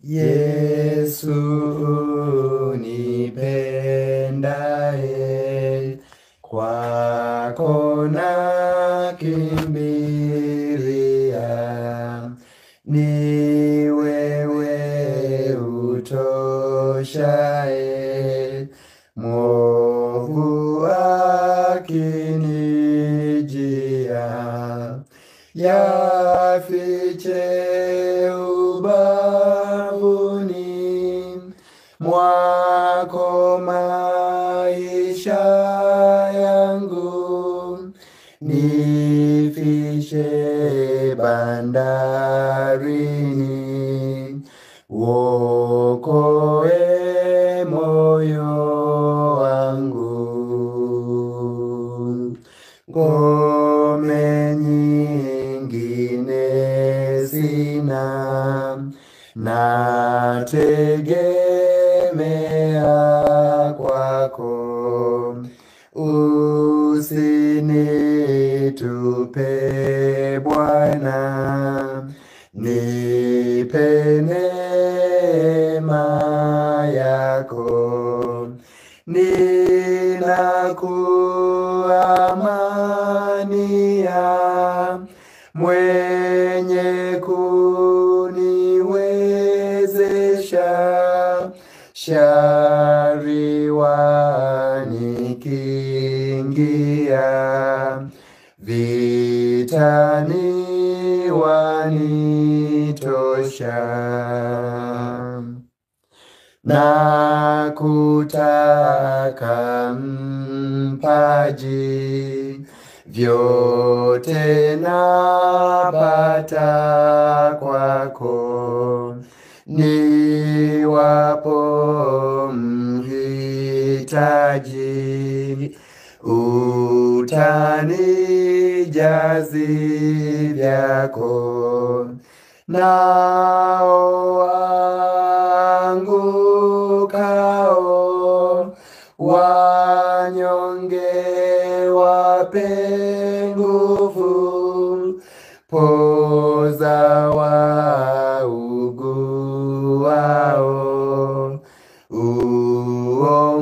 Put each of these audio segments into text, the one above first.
Yesu unipendaye, kwako nakimbilia. Ni wewe utoshaye, mwovu akinijia. Yafiche ubavuni mwako maisha yangu, nifishe bandarini, uokoe moyo wangu. Ngome nyingine sina, nategemea kwako. Usinitupe Bwana, nipe neema yako. Ninakuamania, mwenye kuniwezesha. Shari wanikingia, vitani wanitosha. Nakutaka mpaji, vyote napata kwako. Niwapo mhitaji, utanijazi vyako. Nao waangukao, wanyonge wape nguvu. Poza wauguao,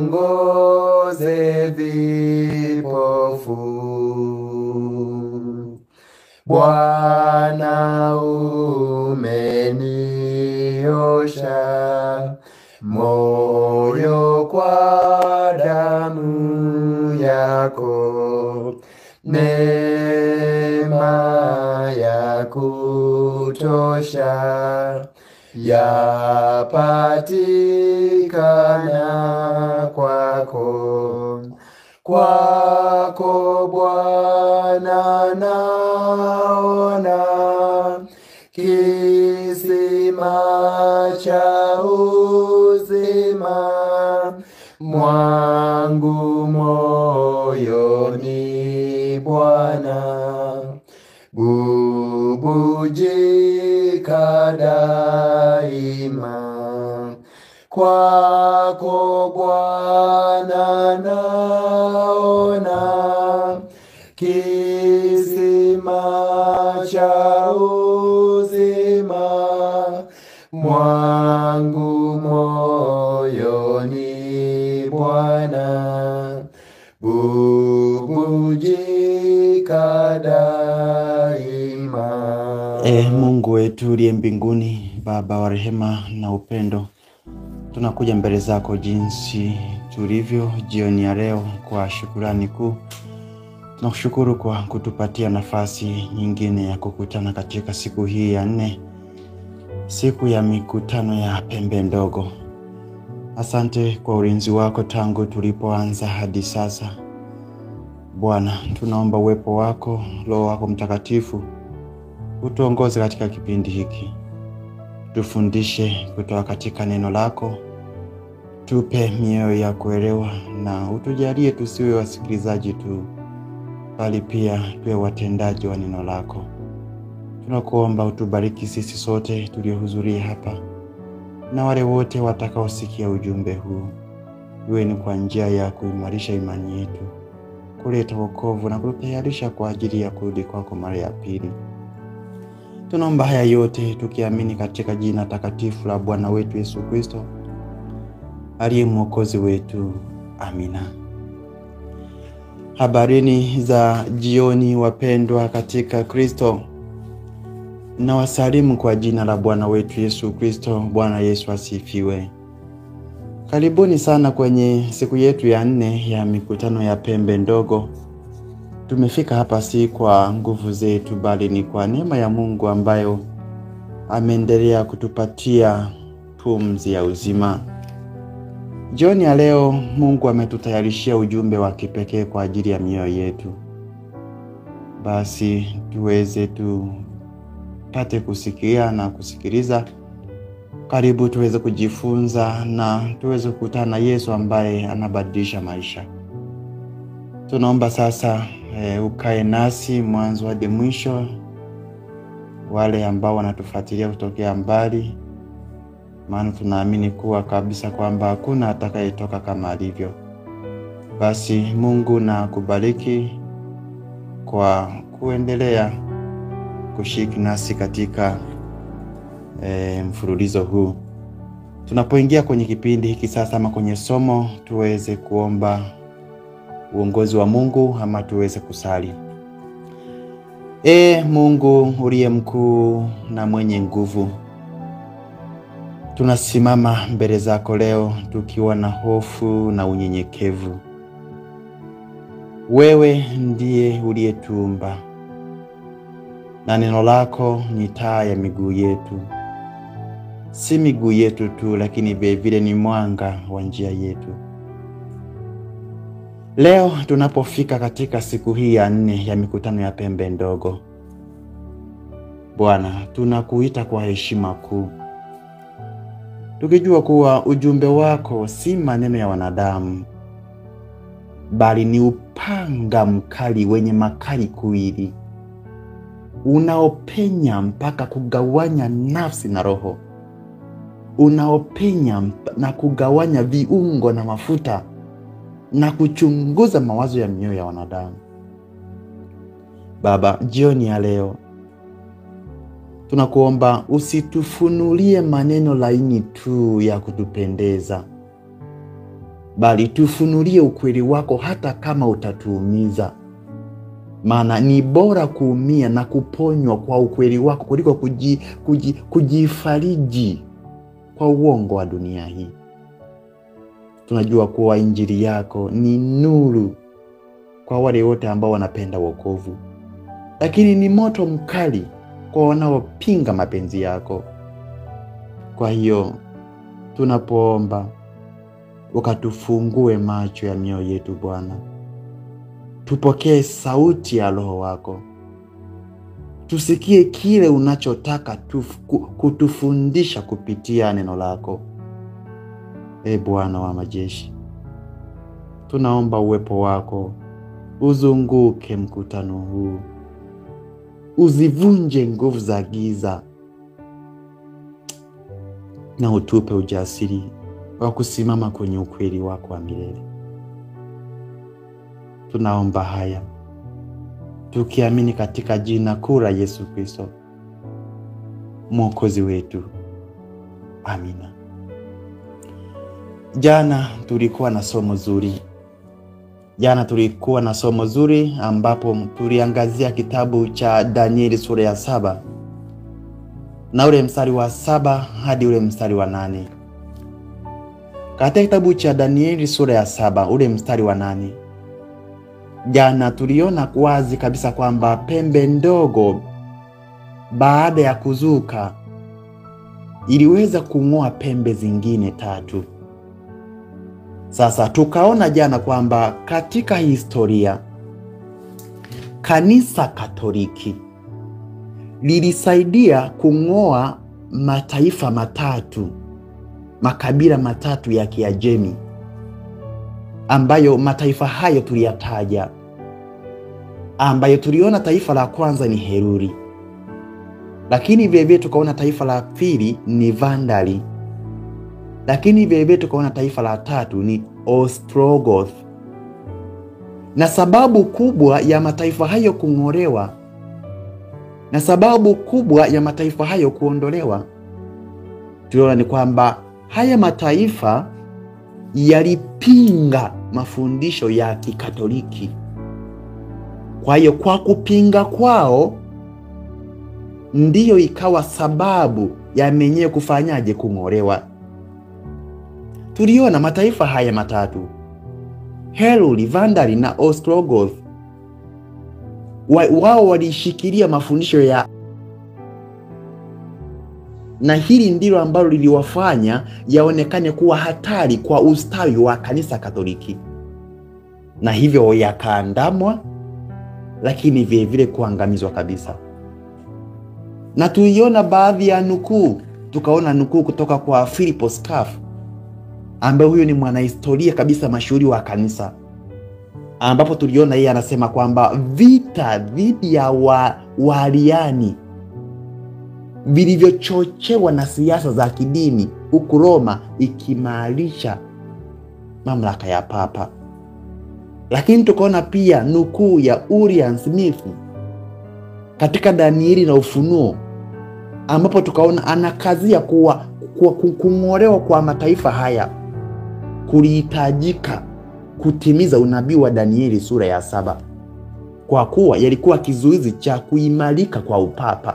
uongoze vipofu. Bwana umeniosha moyo kwa damu yako. Neema ya kutosha yapatikana kwako. Kwako Bwana naona kisima cha uzima, mwangu moyoni Bwana, bubujika daima. Kwako Bwana naona kisima cha uzima, mwangu moyoni Bwana, bubujika daima. Mungu wetu uliye mbinguni, Baba wa rehema na upendo, tunakuja mbele zako jinsi tulivyo jioni ya leo kwa shukrani kuu. Tunakushukuru kwa kutupatia nafasi nyingine ya kukutana katika siku hii ya 4, siku ya mikutano ya pembe ndogo. Asante kwa ulinzi wako tangu tulipoanza hadi sasa. Bwana, tunaomba uwepo wako, Roho wako Mtakatifu, utuongoze katika kipindi hiki. Tufundishe kutoka katika neno lako, tupe mioyo ya kuelewa, na utujalie tusiwe wasikilizaji tu, bali pia tuwe watendaji wa neno lako. Tunakuomba utubariki sisi sote tuliohudhuria hapa, na wale wote watakaosikia ujumbe huu. Iwe ni kwa njia ya kuimarisha imani yetu, kuleta wokovu na kutayarisha kwa ajili ya kurudi kwako mara ya pili. Tunaomba haya yote tukiamini katika jina takatifu la Bwana wetu Yesu Kristo, aliye Mwokozi wetu. Amina. Habarini za jioni wapendwa katika Kristo. Na wasalimu kwa jina la Bwana wetu Yesu Kristo. Bwana Yesu asifiwe. Karibuni sana kwenye siku yetu ya 4 ya mikutano ya pembe ndogo. Tumefika hapa si kwa nguvu zetu, bali ni kwa neema ya Mungu ambayo ameendelea kutupatia pumzi ya uzima. Jioni ya leo Mungu ametutayarishia ujumbe wa kipekee kwa ajili ya mioyo yetu. Basi tuweze tupate kusikia na kusikiliza. Karibu tuweze kujifunza na tuweze kukutana na Yesu ambaye anabadilisha maisha. Tunaomba sasa ukae nasi mwanzo hadi mwisho. Wale ambao wanatufuatilia kutokea mbali, maana tunaamini kuwa kabisa kwamba hakuna atakayetoka kama alivyo. Basi Mungu na kubariki kwa kuendelea kushiriki nasi katika mfululizo huu. Tunapoingia kwenye kipindi hiki sasa ama kwenye somo, tuweze kuomba uongozi wa Mungu ama tuweze kusali. Mungu uliye mkuu na mwenye nguvu, tunasimama mbele zako leo tukiwa na hofu na unyenyekevu. Wewe ndiye uliyetuumba, na neno lako ni taa ya miguu yetu. Si miguu yetu tu, lakini vile ni mwanga wa njia yetu. Leo tunapofika katika siku hii ya 4 ya mikutano ya pembe ndogo, Bwana, tunakuita kwa heshima kuu, tukijua kuwa ujumbe wako si maneno ya wanadamu, bali ni upanga mkali wenye makali kuwili, unaopenya mpaka kugawanya nafsi na roho, unaopenya na kugawanya viungo na mafuta, na kuchunguza mawazo ya mioyo ya wanadamu. Baba, jioni ya leo tunakuomba usitufunulie maneno laini tu ya kutupendeza, bali tufunulie ukweli wako hata kama utatuumiza. Maana ni bora kuumia na kuponywa kwa ukweli wako kuliko kujifariji kwa uongo wa dunia hii. Tunajua kuwa injili yako ni nuru kwa wale wote ambao wanapenda wokovu, lakini ni moto mkali kwa wanaopinga mapenzi yako. Kwa hiyo tunapoomba ukatufungue macho ya mioyo yetu Bwana. Tupokee sauti ya Roho wako. Tusikie kile unachotaka kutufundisha kupitia neno lako. Bwana wa majeshi, tunaomba uwepo wako uzunguke mkutano huu. Uzivunje nguvu za giza na utupe ujasiri wa kusimama kwenye ukweli wako wa milele. Tunaomba haya tukiamini katika jina kuu la Yesu Kristo, Mwokozi wetu. Amina. Jana tulikuwa na somo zuri. Ambapo tuliangazia kitabu cha Danieli sura ya 7 na ule mstari wa 7 hadi ule mstari wa 8. Katika kitabu cha Danieli sura ya 7 ule mstari wa 8, jana tuliona wazi kabisa kwamba pembe ndogo baada ya kuzuka iliweza kung'oa pembe zingine 3. Sasa tukaona jana kwamba katika historia Kanisa Katoliki lilisaidia kung'oa mataifa 3, makabila 3 ya Kiajemi, ambayo mataifa hayo tuliyataja, ambayo tuliona taifa la kwanza ni Heruli, lakini vile tukaona taifa la pili ni Vandali, lakini vile tukaona taifa la 3 ni Ostrogoth. Na sababu kubwa ya mataifa hayo kung'olewa Na sababu kubwa ya mataifa hayo kuondolewa, tuliona ni kwamba haya mataifa yalipinga mafundisho ya Kikatoliki. Kwa hiyo kwa kupinga kwao ndiyo ikawa sababu ya menyewe kufanyaje? Kung'olewa. Tuliona mataifa haya matatu, Heruli, Vandali na Ostrogoth, wao walishikilia mafundisho ya, na hili ndilo ambalo liliwafanya yaonekane kuwa hatari kwa ustawi wa kanisa Katoliki, na hivyo yakaandamwa, lakini vile vile kuangamizwa kabisa. Na tuliona baadhi ya nukuu, tukaona nukuu kutoka kwa Philip Schaff, ambaye huyo ni mwanahistoria kabisa mashuhuri wa kanisa, ambapo tuliona yeye anasema kwamba vita dhidi ya Waariani vilivyochochewa na siasa za kidini huku Roma ikimaalisha mamlaka ya Papa. Lakini tukaona pia nukuu ya Urian Smith katika Danieli na Ufunuo, ambapo tukaona anakazia kuwa kung'olewa kwa mataifa haya kulihitajika kutimiza unabii wa Danieli sura ya 7, kwa kuwa yalikuwa kizuizi cha kuimarika kwa upapa.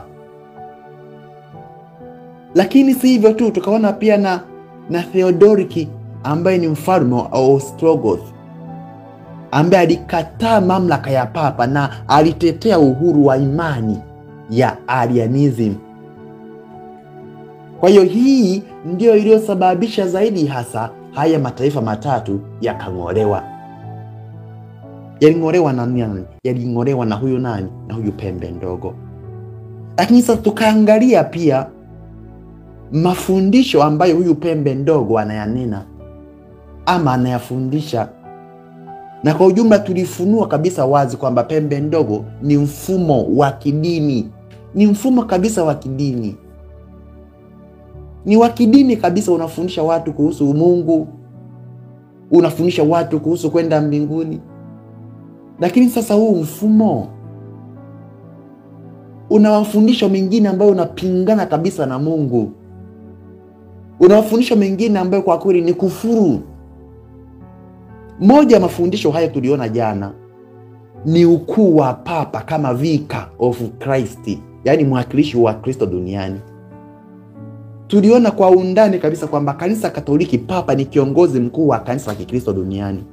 Lakini si hivyo tu, tukaona pia na Theodoric ambaye ni mfalme wa Ostrogoth, ambaye alikataa mamlaka ya papa na alitetea uhuru wa imani ya Arianism. Kwa hiyo hii ndio iliyosababisha zaidi hasa haya mataifa matatu yakang'olewa. Yaling'olewa na nani? Yaling'olewa na huyu nani? Na huyu pembe ndogo. Lakini sasa tukaangalia pia mafundisho ambayo huyu pembe ndogo anayanena ama anayafundisha. Na kwa ujumla tulifunua kabisa wazi kwamba pembe ndogo ni mfumo wa kidini. Ni mfumo kabisa wa kidini. Ni wa kidini kabisa, unafundisha watu kuhusu Mungu. Unafundisha watu kuhusu kwenda mbinguni. Lakini sasa huu mfumo una mafundisho mengine ambayo unapingana kabisa na Mungu. Una mafundisho mengine ambayo kwa kweli ni kufuru. Moja ya mafundisho haya tuliona jana ni ukuu wa Papa kama vicar of Christ, yani mwakilishi wa Kristo duniani. Tuliona kwa undani kabisa kwamba kanisa Katoliki, Papa ni kiongozi mkuu wa kanisa la Kikristo duniani.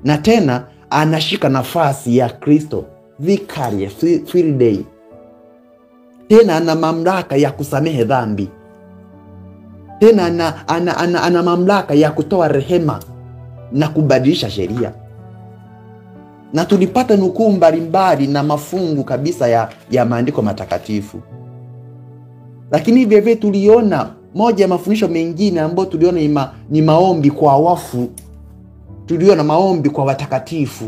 Na tena anashika nafasi ya Kristo, Vicaria Fidei. Tena ana mamlaka ya kusamehe dhambi. Tena ana mamlaka ya kutoa rehema na kubadilisha sheria. Na tulipata nukuu mbalimbali na mafungu kabisa ya maandiko matakatifu. Lakini vile vile tuliona moja ya mafundisho mengine ambayo tuliona ni maombi kwa wafu. Tuliona maombi kwa watakatifu.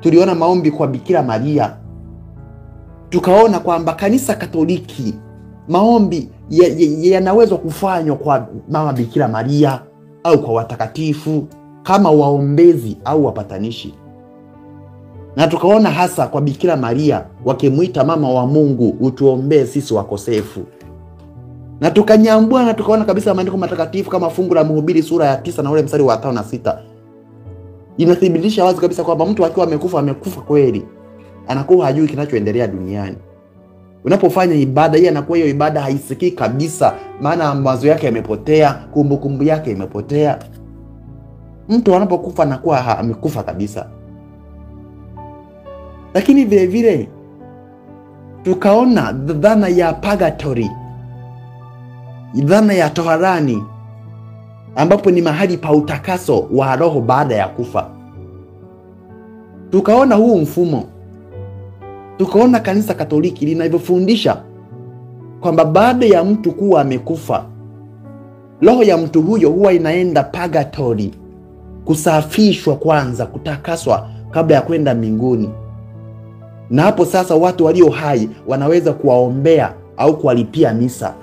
Tuliona maombi kwa Bikira Maria. Tukaona kwamba kanisa Katoliki maombi yanaweza kufanywa kwa mama Bikira Maria au kwa watakatifu kama waombezi au wapatanishi. Na tukaona hasa kwa Bikira Maria wakimuita mama wa Mungu, utuombee sisi wakosefu. Na tukanyambua na tukaona kabisa maandiko matakatifu kama fungu la Mhubiri sura ya 9 na ule mstari wa 5 na 6. Inathibitisha wazi kabisa kwamba mtu akiwa amekufa kweli. Anakuwa hajui kinachoendelea duniani. Unapofanya ibada hii, anakuwa hiyo ibada haisikii kabisa, maana mawazo yake yamepotea, kumbukumbu yake imepotea. Mtu anapokufa anakuwa amekufa kabisa. Lakini vile vile tukaona dhana ya purgatory, dhana ya toharani, ambapo ni mahali pa utakaso wa roho baada ya kufa. Tukaona huu mfumo. Tukaona kanisa Katoliki linavyofundisha kwamba baada ya mtu kuwa amekufa, roho ya mtu huyo huwa inaenda purgatory kusafishwa kwanza, kutakaswa kabla ya kwenda mbinguni. Na hapo sasa watu walio hai wanaweza kuwaombea au kuwalipia misa.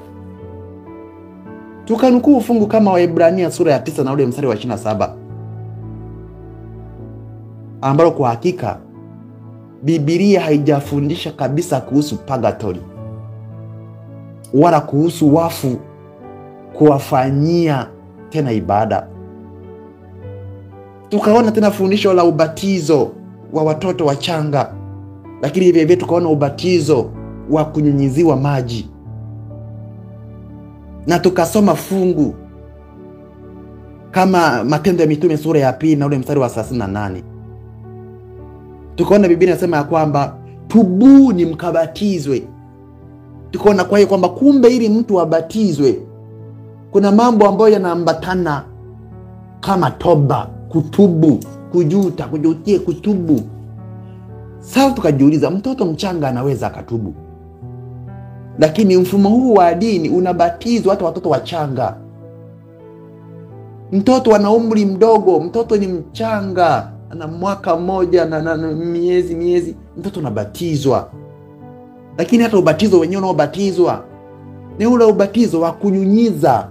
Tukanukuu fungu kama Waebrania sura ya 9 na ule mstari wa 27, ambalo kwa hakika Biblia haijafundisha kabisa kuhusu purgatory wala kuhusu wafu kuwafanyia tena ibada. Tukaona tena fundisho la ubatizo wa watoto wachanga, lakini vile tukaona ubatizo wa kunyunyiziwa maji. Na tukasoma fungu kama Matendo ya Mitume sura ya 2 na ule mstari wa 38. Tukaona Biblia inasema ya kwamba tubuni mkabatizwe. Tukaona kwa hiyo kwamba kumbe ili mtu abatizwe kuna mambo ambayo yanaambatana kama toba, kutubu, kujuta, kujutie, kutubu. Sasa tukajiuliza, mtoto mchanga anaweza akatubu, lakini mfumo huu wa dini unabatizwa hata watoto wachanga. Mtoto ana umri mdogo, mtoto ni mchanga, ana mwaka mmoja na miezi, mtoto anabatizwa. Lakini hata ubatizo wenyewe unaobatizwa ni ule ubatizo wa kunyunyiza.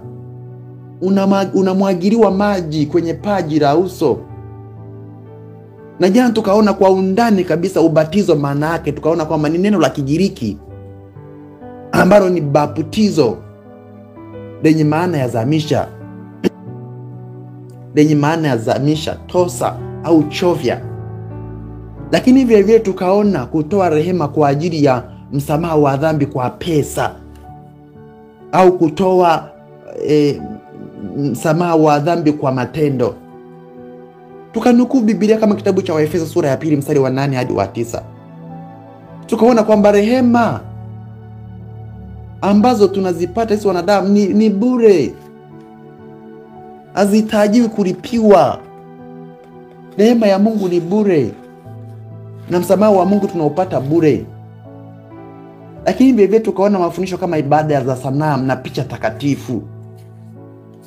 Unamwagiliwa maji kwenye paji la uso. Na jana tukaona kwa undani kabisa ubatizo maana yake. Tukaona kwamba ni neno la Kigiriki ambalo ni baptizo, lenye maana ya zamisha, lenye maana ya zamisha, tosa au chovya. Lakini vile vile tukaona kutoa rehema kwa ajili ya msamaha wa dhambi kwa pesa, au kutoa msamaha wa dhambi kwa matendo. Tukanukuu Biblia kama kitabu cha Waefeso sura ya 2 mstari wa 8 hadi wa 9. Tukaona kwamba rehema ambazo tunazipata sisi wanadamu ni bure, hazihitaji kulipiwa. Rehema ya Mungu ni bure, na msamaha wa Mungu tunaupata bure. Lakini vile tukaona mafundisho kama ibada za sanamu na picha takatifu.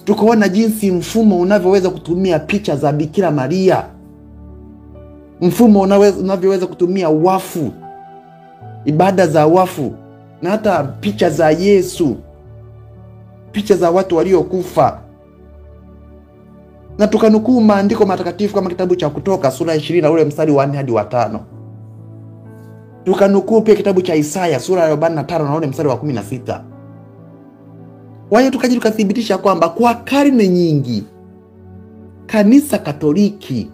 Tukaona jinsi mfumo unavyoweza kutumia picha za Bikira Maria, mfumo unavyoweza kutumia wafu, ibada za wafu, na hata picha za Yesu, picha za watu waliokufa. Na tukanukuu maandiko matakatifu kama kitabu cha Kutoka sura ya 20 na ule mstari wa 4 hadi wa 5. Tukanukuu pia kitabu cha Isaya sura ya 45 na ule mstari wa 16. Kwa hiyo tukathibitisha kwamba kwa karne nyingi Kanisa Katoliki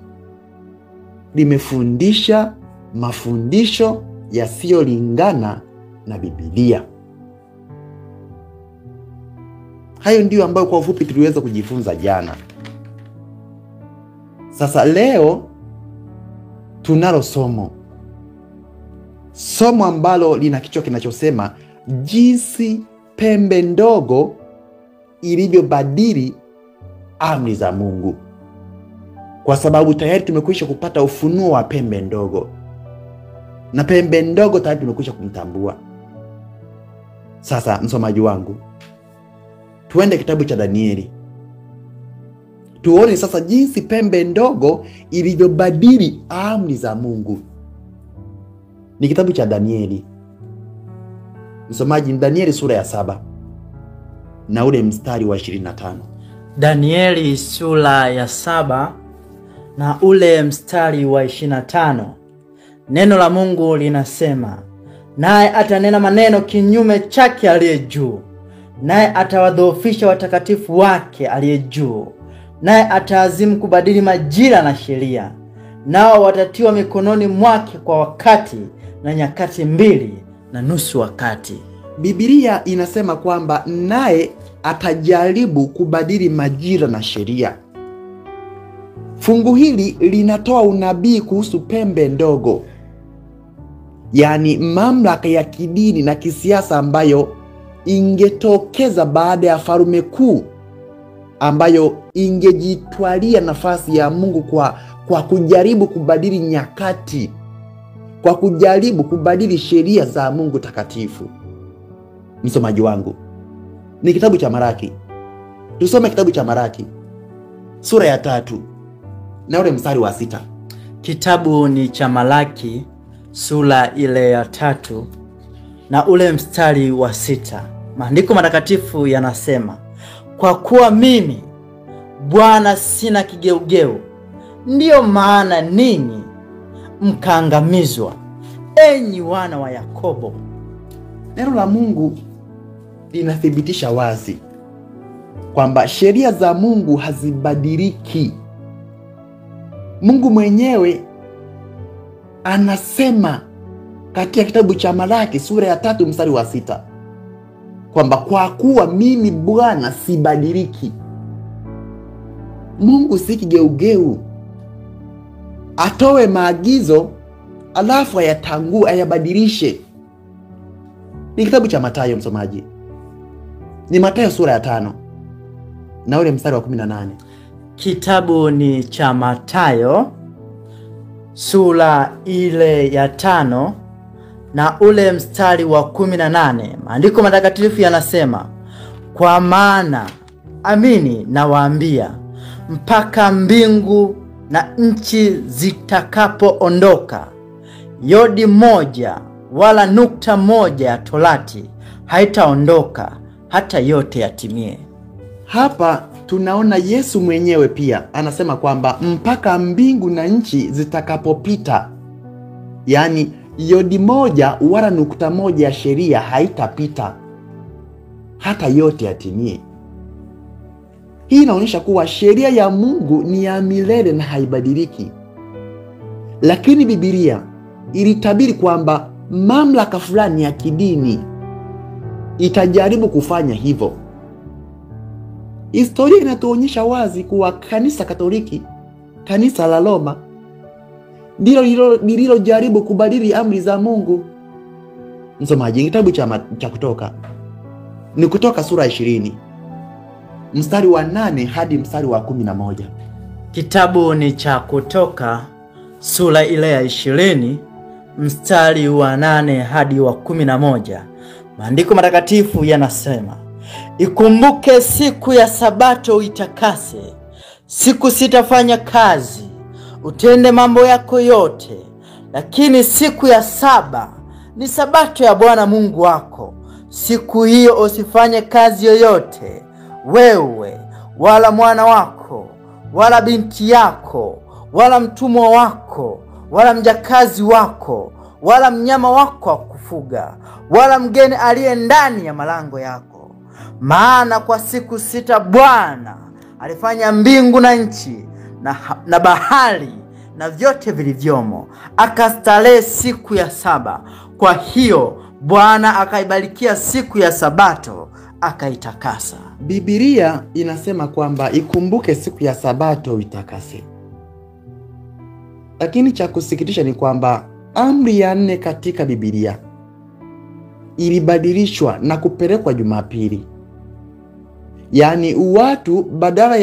limefundisha mafundisho yasiyolingana na Biblia. Hayo ndiyo ambayo kwa ufupi tuliweza kujifunza jana. Sasa leo tunalo somo ambalo lina kichwa kinachosema jinsi pembe ndogo ilivyobadili amri za Mungu. Kwa sababu tayari tumekwisha kupata ufunuo wa pembe ndogo, na pembe ndogo tayari tumekwisha kumtambua. Sasa msomaji wangu, tuende kitabu cha Danieli, tuone sasa jinsi pembe ndogo ilivyobadili amri za Mungu. Ni kitabu cha Danieli. Msomaji, Danieli sura ya 7 na ule mstari wa 25. Danieli sura ya 7 na ule mstari wa 25. Neno la Mungu linasema, naye atanena maneno kinyume chake aliye juu, naye atawadhoofisha watakatifu wake aliye juu, naye ataazimu kubadili majira na sheria, nao watatiwa mikononi mwake kwa wakati na nyakati 2.5 wakati. Biblia inasema kwamba naye atajaribu kubadili majira na sheria. Fungu hili linatoa unabii kuhusu pembe ndogo, yaani mamlaka ya kidini na kisiasa ambayo ingetokeza baada ya farume kuu, ambayo ingejitwalia nafasi ya Mungu kwa kujaribu kubadili nyakati, kwa kujaribu kubadili sheria za Mungu takatifu. Msomaji wangu, ni kitabu cha Malaki. Tusome kitabu cha Malaki sura ya 3 na ule mstari wa 6. Kitabu ni cha Malaki sura ile ya 3 na ule mstari wa 6. Maandiko matakatifu yanasema, kwa kuwa mimi Bwana sina kigeugeu, ndiyo maana ninyi mkaangamizwa, enyi wana wa Yakobo. Neno la Mungu linathibitisha wazi kwamba sheria za Mungu hazibadiliki. Mungu mwenyewe anasema katika kitabu cha Malaki sura ya 3 mstari wa 6 kwamba kwa kuwa mimi Bwana sibadiliki. Mungu si kigeugeu atoe maagizo alafu ayabadilishe. Ni kitabu cha Mathayo, msomaji. Ni Mathayo sura ya 5 na ule mstari wa 18. Kitabu ni cha Mathayo sura ile ya 5 na ule mstari wa 18. Maandiko matakatifu yanasema, kwa maana amini nawaambia, mpaka mbingu na nchi zitakapoondoka, yodi moja wala nukta moja ya torati haitaondoka hata yote yatimie. Hapa tunaona Yesu mwenyewe pia anasema kwamba mpaka mbingu na nchi zitakapopita, yani yodi moja wala nukta moja ya sheria haitapita hata yote yatimie. Hii inaonyesha kuwa sheria ya Mungu ni ya milele na haibadiliki. Lakini Biblia ilitabiri kwamba mamlaka fulani ya kidini itajaribu kufanya hivyo. Historia inatuonyesha wazi kuwa kanisa Katoliki, kanisa la Roma, ndilo lililojaribu kubadili amri za Mungu. Msomaji, kitabu cha Kutoka. Ni Kutoka sura 20 mstari wa 8 hadi mstari wa 11. Kitabu ni cha Kutoka sura ile ya 20 mstari wa 8 hadi wa 11. Maandiko matakatifu yanasema, ikumbuke siku ya Sabato uitakase. Siku sitafanya kazi, utende mambo yako yote, lakini siku ya saba ni Sabato ya Bwana Mungu wako. Siku hiyo usifanye kazi yoyote, wewe wala mwana wako wala binti yako wala mtumwa wako wala mjakazi wako wala mnyama wako wa kufuga wala mgeni aliye ndani ya malango yako. Maana kwa siku 6 Bwana alifanya mbingu na nchi na bahari na vyote vilivyomo, akastarehe siku ya 7. Kwa hiyo Bwana akaibarikia siku ya Sabato akaitakasa. Biblia inasema kwamba ikumbuke siku ya Sabato uitakase. Lakini cha kusikitisha ni kwamba amri ya 4 katika Biblia ilibadilishwa na kupelekwa Jumapili. Yaani watu badala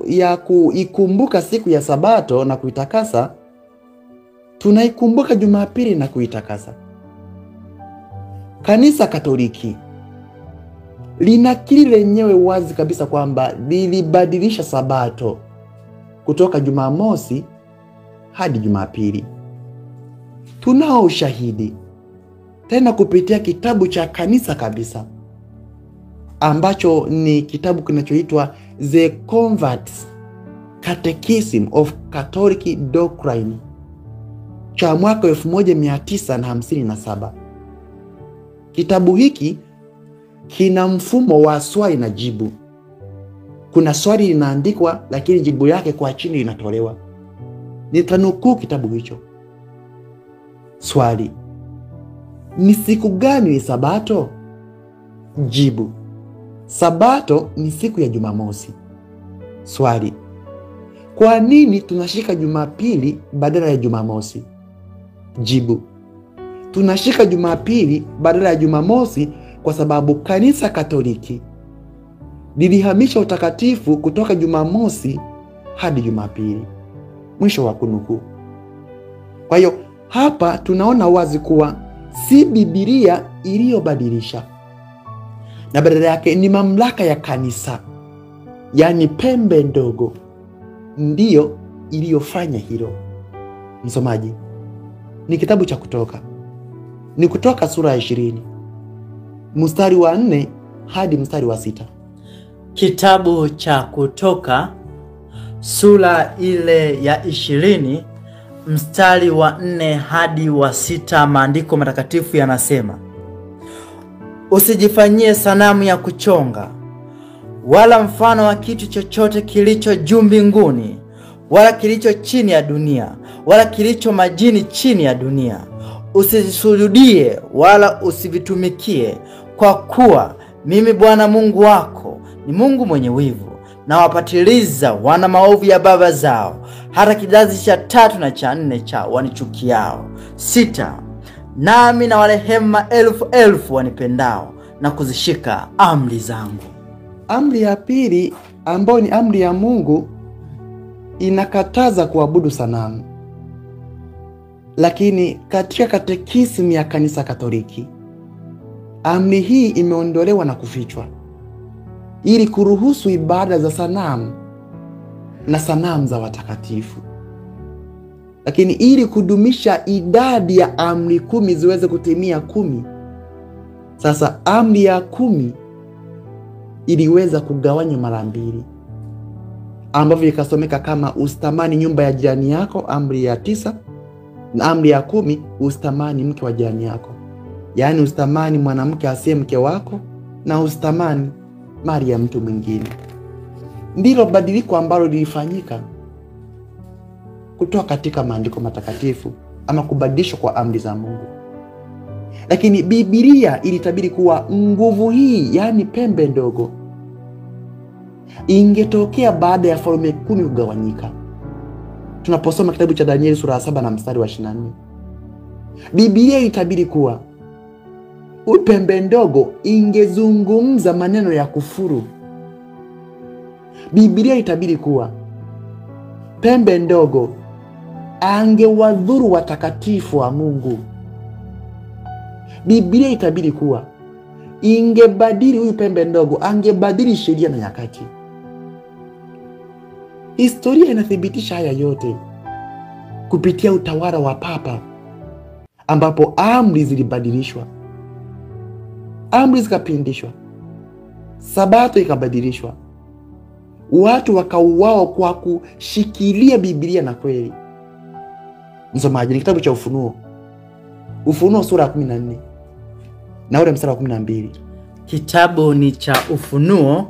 ya kuikumbuka siku ya Sabato na kuitakasa, tunaikumbuka Jumapili na kuitakasa. Kanisa Katoliki linakiri lenyewe wazi kabisa kwamba lilibadilisha Sabato kutoka Jumamosi hadi Jumapili. Tunao ushahidi tena kupitia kitabu cha kanisa kabisa, ambacho ni kitabu kinachoitwa The Convert's Catechism of Catholic Doctrine cha mwaka 1957. Kitabu hiki kina mfumo wa swali na jibu. Kuna swali linaandikwa lakini jibu yake kwa chini linatolewa. Nitanukuu kitabu hicho. Swali: ni siku gani ni Sabato? Jibu: Sabato ni siku ya Jumamosi. Swali: kwa nini tunashika Jumapili badala ya Jumamosi? Jibu: tunashika Jumapili badala ya Jumamosi kwa sababu kanisa Katoliki lilihamisha utakatifu kutoka Jumamosi hadi Jumapili. Mwisho wa kunukuu. Kwa hiyo hapa tunaona wazi kuwa si Biblia iliyobadilisha, na badala yake ni mamlaka ya kanisa, yani pembe ndogo, ndiyo iliyofanya hilo. Msomaji, ni kitabu cha Kutoka. Ni Kutoka sura ya 20 mstari wa 4 hadi mstari wa 6. Kitabu cha Kutoka sura ile ya 20 mstari wa 4 hadi wa 6, maandiko matakatifu yanasema: usijifanyie sanamu ya kuchonga, wala mfano wa kitu chochote kilicho juu mbinguni, wala kilicho chini ya dunia, wala kilicho majini chini ya dunia. Usisujudie wala usivitumikie, kwa kuwa mimi Bwana Mungu wako ni Mungu mwenye wivu, na wapatiliza wana maovu ya baba zao, hata kizazi cha 3 na cha 4 cha wanichukiao. 6. Nami na warehemu maelfu elfu wanipendao na kuzishika amri zangu. Amri ya pili, ambayo ni amri ya Mungu, inakataza kuabudu sanamu. Lakini katika katekisimu ya Kanisa Katoliki, amri hii imeondolewa na kufichwa ili kuruhusu ibada za sanamu na sanamu za watakatifu. Lakini ili kudumisha idadi ya amri 10 ziweze kutimia 10, sasa amri ya 10 iliweza kugawanywa mara 2, ambavyo ikasomeka kama usitamani nyumba ya jirani yako, amri ya 9, na amri ya 10 usitamani mke wa jirani yako. Yaani usitamani mwanamke asiye mke wako, na usitamani mali ya mtu mwingine. Ndilo badiliko ambalo lilifanyika kutoka katika maandiko matakatifu, ama kubadilishwa kwa amri za Mungu. Lakini Biblia ilitabiri kuwa nguvu hii, yani pembe ndogo, ingetokea baada ya falme 10 kugawanyika. Tunaposoma kitabu cha Danieli sura ya 7 na mstari wa 24, Biblia ilitabiri kuwa pembe ndogo ingezungumza maneno ya kufuru. Biblia ilitabiri kuwa pembe ndogo angewadhuru watakatifu wa Mungu. Biblia ilitabiri kuwa ingebadili, huyu pembe ndogo angebadili sheria na nyakati. Historia inathibitisha haya yote kupitia utawala wa Papa, ambapo amri zilibadilishwa, amri zikapindishwa, Sabato ikabadilishwa, watu wakauawa kwa kushikilia Biblia na kweli. Msomaji, ni kitabu cha Ufunuo sura ya 14 na ule mstari wa 12. Kitabu ni cha Ufunuo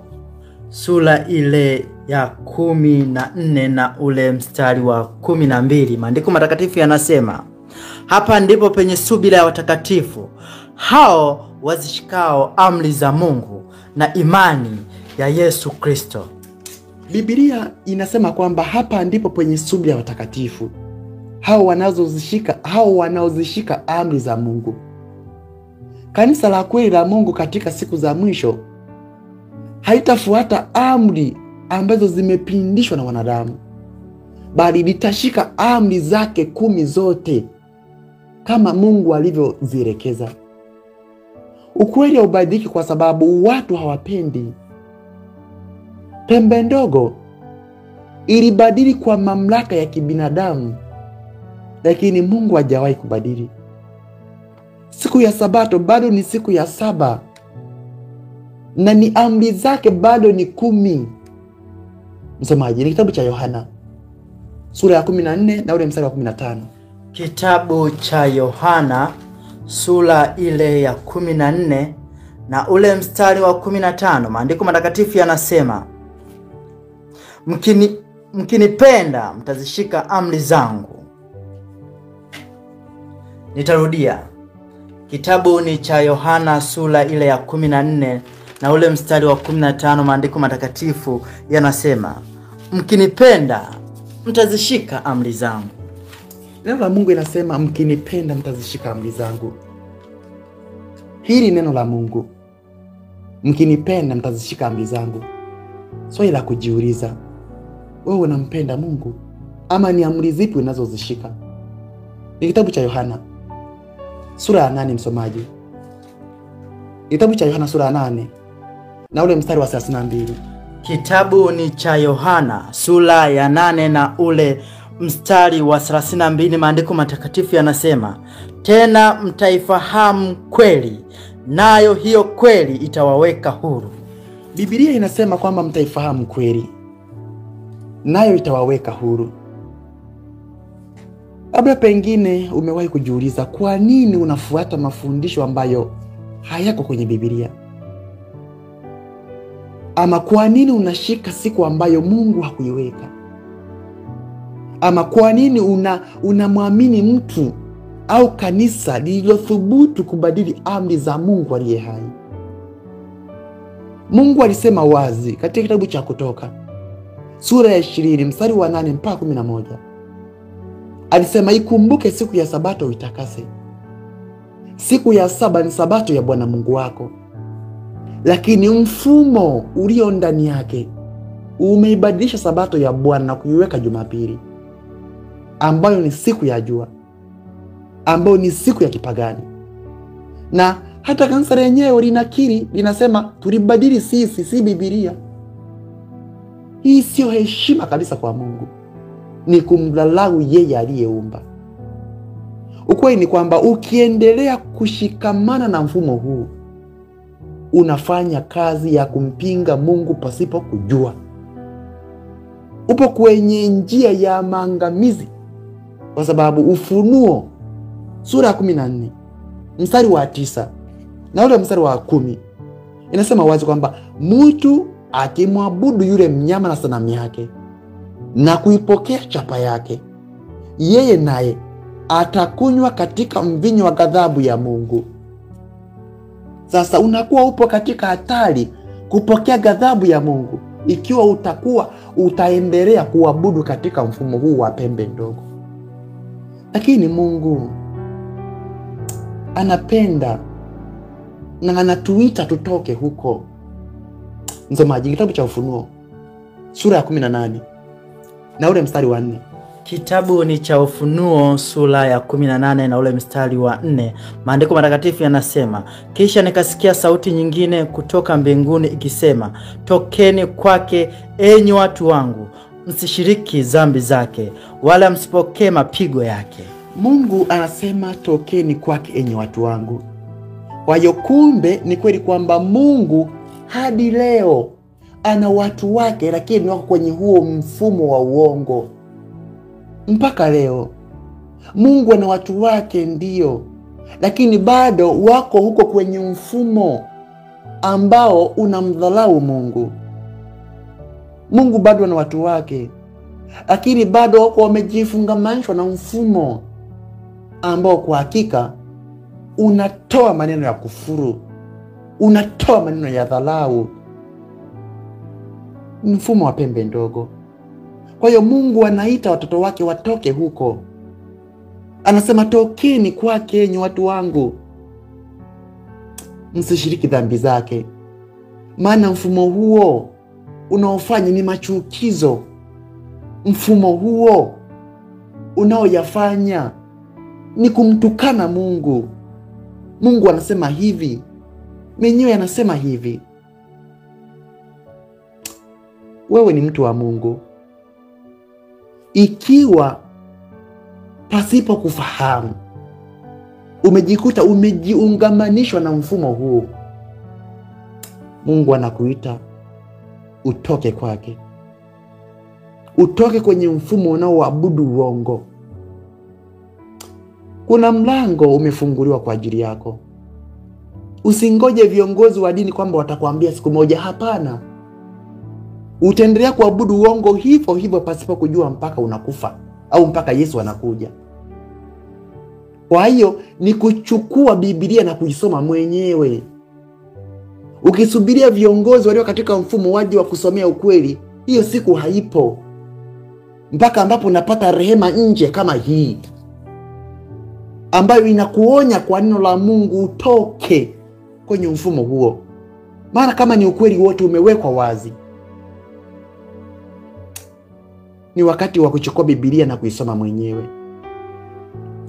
sura ile ya 14 na ule mstari wa 12. Maandiko matakatifu yanasema: hapa ndipo penye subira ya watakatifu, hao wazishikao amri za Mungu na imani ya Yesu Kristo. Biblia inasema kwamba hapa ndipo penye subira ya watakatifu, hao wanaozishika amri za Mungu. Kanisa la kweli la Mungu katika siku za mwisho haitafuata amri ambazo zimepindishwa na wanadamu, bali litashika amri zake 10 zote kama Mungu alivyozielekeza. Ukweli haubadiliki kwa sababu watu hawapendi. Pembe ndogo ilibadili kwa mamlaka ya kibinadamu, lakini Mungu hajawahi kubadili. Siku ya Sabato bado ni siku ya 7, na ni amri zake bado ni 10. Msomaji, ni kitabu cha Yohana sura ya 14 na ule mstari wa 15. Kitabu cha Yohana sura ile ya 14 na ule mstari wa 15. Maandiko matakatifu yanasema: mkinipenda mtazishika amri zangu. Nitarudia. Kitabu ni cha Yohana sura ile ya 14 na ule mstari wa 15. Maandiko matakatifu yanasema: mkinipenda mtazishika amri zangu. Neno la Mungu inasema mkinipenda mtazishika amri zangu. Hili neno la Mungu, mkinipenda mtazishika amri zangu. Swali la kujiuliza, wewe unampenda Mungu ama ni amri zipi unazozishika? Ni kitabu cha Yohana sura ya 8, msomaji. Kitabu cha Yohana sura ya 8 na ule mstari wa 32. Kitabu ni cha Yohana sura ya 8 na ule mstari wa 32. Maandiko matakatifu yanasema: tena mtaifahamu kweli, nayo hiyo kweli itawaweka huru. Biblia inasema kwamba mtaifahamu kweli, nayo itawaweka huru. Labda pengine umewahi kujiuliza kwa nini unafuata mafundisho ambayo hayako kwenye Biblia? Ama kwa nini unashika siku ambayo Mungu hakuiweka? Ama kwa nini unamwamini mtu au kanisa lililothubutu kubadili amri za Mungu aliye hai? Mungu alisema wazi katika kitabu cha Kutoka sura ya 20 mstari wa 8 mpaka 11. Alisema, ikumbuke siku ya Sabato uitakase. Siku ya saba ni Sabato ya Bwana Mungu wako. Lakini mfumo ulio ndani yake umeibadilisha Sabato ya Bwana na kuiweka Jumapili, ambayo ni siku ya jua, ambayo ni siku ya kipagani. Na hata kanisa lenyewe linakiri, linasema tulibadili sisi, si Biblia. Hii sio heshima kabisa kwa Mungu, ni kumdhalau yeye aliyeumba. Ukweli ni kwamba ukiendelea kushikamana na mfumo huu, unafanya kazi ya kumpinga Mungu pasipo kujua. Upo kwenye njia ya maangamizi, kwa sababu Ufunuo sura ya 14 mstari wa 9 na ule mstari wa 10 inasema wazi kwamba mtu akimwabudu yule mnyama na sanamu yake na kuipokea chapa yake, yeye naye atakunywa katika mvinyo wa ghadhabu ya Mungu. Sasa unakuwa upo katika hatari kupokea ghadhabu ya Mungu ikiwa utaendelea kuabudu katika mfumo huu wa pembe ndogo. Lakini Mungu anapenda na anatuita tutoke huko. Msomaji, kitabu cha Ufunuo sura ya 18 na ule mstari wa 4. Kitabu ni cha Ufunuo sura ya 18 na ule mstari wa 4. Maandiko matakatifu yanasema, kisha nikasikia sauti nyingine kutoka mbinguni ikisema, tokeni kwake enyi watu wangu, msishiriki dhambi zake, wala msipokee mapigo yake. Mungu anasema tokeni kwake enyi watu wangu. Kwa hiyo kumbe ni kweli kwamba Mungu hadi leo ana watu wake, lakini wako kwenye huo mfumo wa uongo. Mpaka leo Mungu ana watu wake ndio, lakini bado wako huko kwenye mfumo ambao unamdhalau Mungu. Mungu bado ana watu wake, lakini bado wako wamejifungamanishwa na mfumo ambao kwa hakika unatoa maneno ya kufuru, unatoa maneno ya dhalau, mfumo wa pembe ndogo. Kwa hiyo Mungu anaita watoto wake watoke huko. Anasema tokeni kwake enyi watu wangu, msishiriki dhambi zake. Maana mfumo huo unaofanya ni machukizo. Mfumo huo unaoyafanya ni kumtukana Mungu. Mungu anasema hivi, mwenyewe anasema hivi. Wewe ni mtu wa Mungu, ikiwa pasipo kufahamu umejikuta umejiungamanishwa na mfumo huu, Mungu anakuita utoke kwake. Utoke kwenye mfumo unaoabudu uongo. Kuna mlango umefunguliwa kwa ajili yako. Usingoje viongozi wa dini kwamba watakwambia siku moja. Hapana. Utaendelea kuabudu uongo hivyo hivyo pasipo kujua mpaka unakufa au mpaka Yesu anakuja. Kwa hiyo ni kuchukua Biblia na kuisoma mwenyewe. Ukisubiria viongozi walio katika mfumo waje wa kusomea ukweli, hiyo siku haipo. Mpaka ambapo unapata rehema nje kama hii, ambayo inakuonya kwa neno la Mungu utoke kwenye mfumo huo. Maana kama ni ukweli wote umewekwa wazi. Ni wakati wa kuchukua Biblia na kuisoma mwenyewe.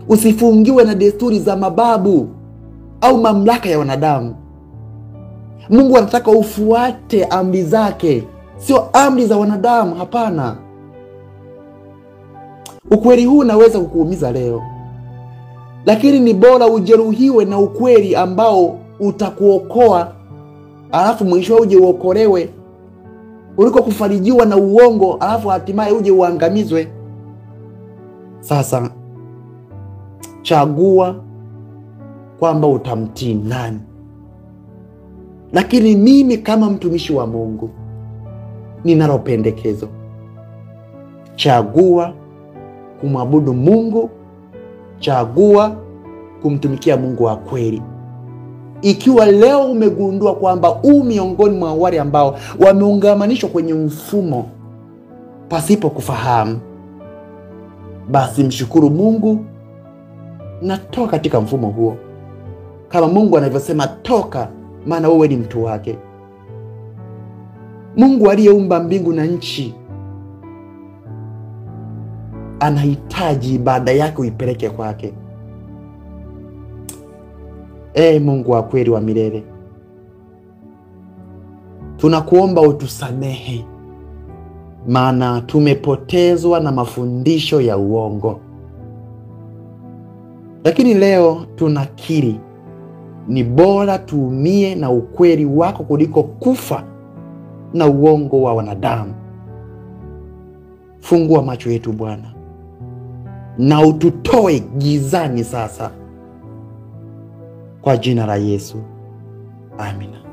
Usifungiwe na desturi za mababu au mamlaka ya wanadamu. Mungu anataka ufuate amri zake, sio amri za wanadamu. Hapana. Ukweli huu unaweza kukuumiza leo, lakini ni bora ujeruhiwe na ukweli ambao utakuokoa, alafu mwisho uje uokolewe, kuliko kufarijiwa na uongo alafu hatimaye uje uangamizwe. Sasa chagua kwamba utamtii nani. Lakini mimi kama mtumishi wa Mungu ninalo pendekezo. Chagua kumwabudu Mungu, chagua kumtumikia Mungu wa kweli. Ikiwa leo umegundua kwamba miongoni mwa wale ambao wameungamanishwa kwenye mfumo pasipo kufahamu, basi mshukuru Mungu na toka katika mfumo huo. Kama Mungu anavyosema toka, maana wewe ni mtu wake. Mungu aliyeumba mbingu na nchi anahitaji ibada yako uipeleke kwake. Mungu wa kweli wa milele, tunakuomba utusamehe, maana tumepotezwa na mafundisho ya uongo. Lakini leo tunakiri ni bora tuumie na ukweli wako kuliko kufa na uongo wa wanadamu. Fungua macho yetu Bwana, na ututoe gizani sasa, kwa jina la Yesu. Amina.